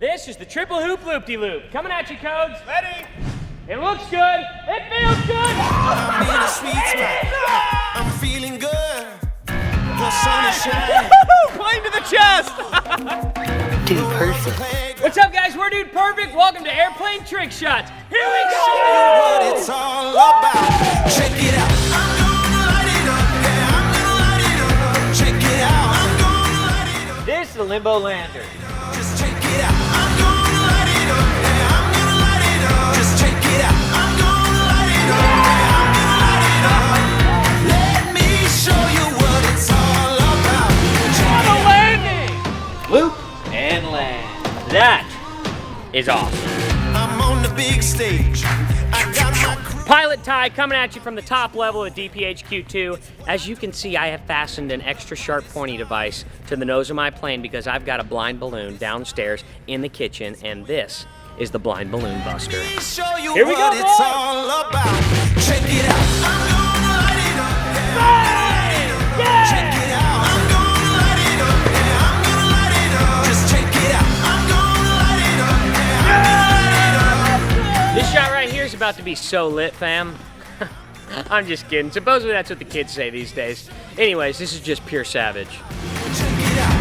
This is the triple hoop loop-de-loop. Coming at you, Codes. Ready? It looks good. It feels good. I'm in a sweet spot. I'm feeling good. The sun is shining. Plane to the chest. Dude Perfect. What's up, guys? We're Dude Perfect. Welcome to Airplane Trick Shots. Here we go. What it's all about. Check it out. I'm gonna light it up. Yeah, I'm gonna light it up. Check it out. I'm gonna light it up. This is the Limbo Lander. Just check it out. I'm gonna light it up. Yeah, I'm gonna light it up. Just check it out. I'm gonna light it up. Yeah, I'm gonna light it up. Let me show you what it's all about. Check it out. Landing. Loop and land. That is awesome. I'm on the big stage. I got my crew. Pilot Ty coming at you from the top level of DPHQ2. As you can see, I have fastened an extra sharp pointy device to the nose of my plane because I've got a blind balloon downstairs in the kitchen, and this is the blind balloon buster. Let me show you Here we what go, it's boys. all about. Check it out. I'm gonna light it up. Yeah. Check it out. I'm gonna light it up. Yeah, I'm gonna light it up. Just check it out. I'm gonna light it up. Yeah, I'm gonna light it up. This shot right here is about to be so lit, fam. I'm just kidding. Supposedly that's what the kids say these days. Anyways, this is just pure savage. Check it out.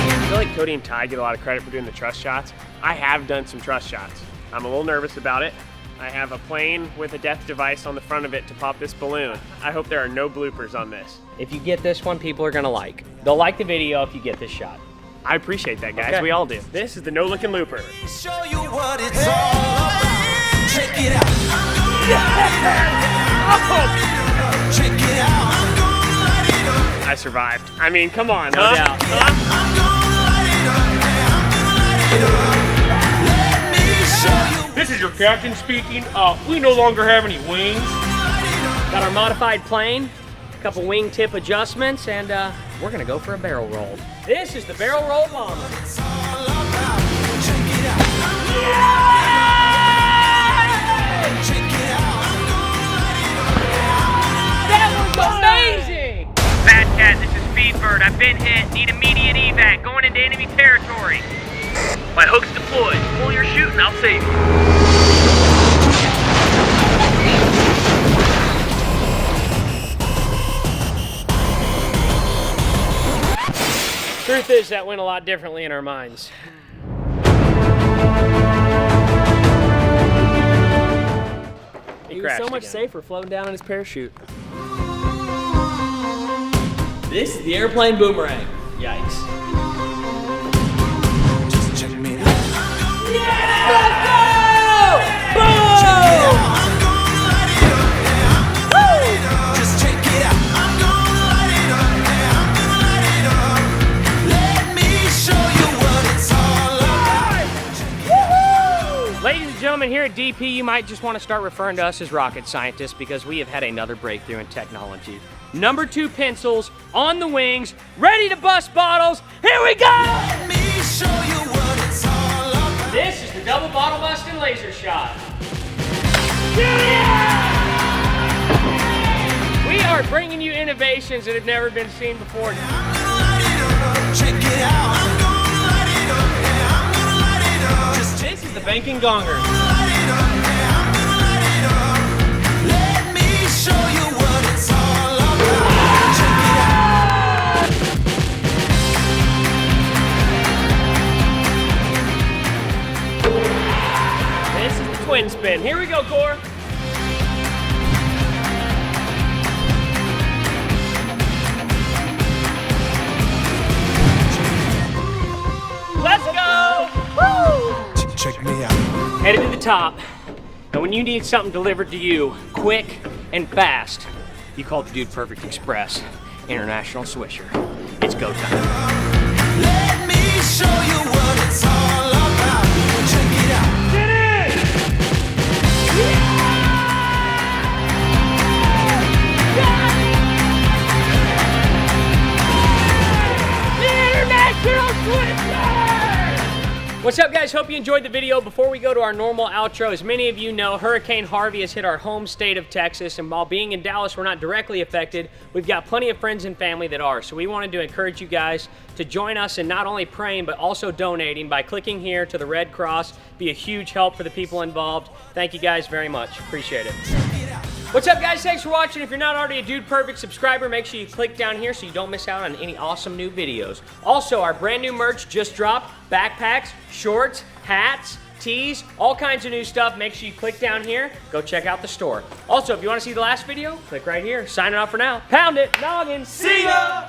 I feel like Cody and Ty get a lot of credit for doing the trust shots. I have done some trust shots. I'm a little nervous about it. I have a plane with a death device on the front of it to pop this balloon. I hope there are no bloopers on this. If you get this one, people are gonna like. They'll like the video if you get this shot. I appreciate that, guys. Okay. We all do. This is the no-looking looper. Show you what it's all about. Check it out. I'm gonna light it up. Check it out. I'm gonna light it up. I survived. I mean, come on, No huh? doubt. I'm gonna light it up. Yeah, I'm gonna light it up. Let me show you. This is your captain speaking. We no longer have any wings. Got our modified plane, a couple wingtip adjustments, and we're gonna go for a barrel roll. This is the barrel roll bomber. It's all about. Check it out. Check it out. I'm gonna light it up. That was amazing! Bad Cat, this is Speedbird. I've been hit. Need immediate evac. Going into enemy territory. My hook's deployed. Pull your chute and I'll save you. Truth is, that went a lot differently in our minds. He was so much safer floating down in his parachute. This is the airplane boomerang. Yikes. Just check me out. Let's go! Boom! I'm gonna light it up. Yeah, I'm gonna light it up. Just check it out. I'm gonna light it up. Yeah, I'm gonna light it up. Let me show you what it's all about. Ladies and gentlemen, here at DP, you might just want to start referring to us as rocket scientists because we have had another breakthrough in technology. Number 2 pencils on the wings, ready to bust bottles. Here we go! Let me show you what it's all about. This is the double bottle busting laser shot. We are bringing you innovations that have never been seen before. I'm gonna light it up. Check it out. I'm gonna light it up. Yeah, I'm gonna light it up. Just This is the banking gonger. light it up. Yeah, I'm gonna light it up. Let me show you what it's all about. Check it out. This is the twin spin. Here we go, Core. Let's go! Woo! Check me out. Headed to the top. And when you need something delivered to you quick and fast, you call the Dude Perfect Express International Swisher. It's go time. Let me show you what it's all about. Check it out. Get in! The International Swisher! What's up, guys? Hope you enjoyed the video. Before we go to our normal outro, as many of you know, Hurricane Harvey has hit our home state of Texas, and while being in Dallas, we're not directly affected. We've got plenty of friends and family that are, so we wanted to encourage you guys to join us in not only praying, but also donating by clicking here to the Red Cross. Be a huge help for the people involved. Thank you guys very much. Appreciate it. What's up, guys? Thanks for watching. If you're not already a Dude Perfect subscriber, make sure you click down here so you don't miss out on any awesome new videos. Also, our brand new merch just dropped. Backpacks, shorts, hats, tees, all kinds of new stuff. Make sure you click down here. Go check out the store. Also, if you want to see the last video, click right here. Signing off for now. Pound it. Noggin. See ya!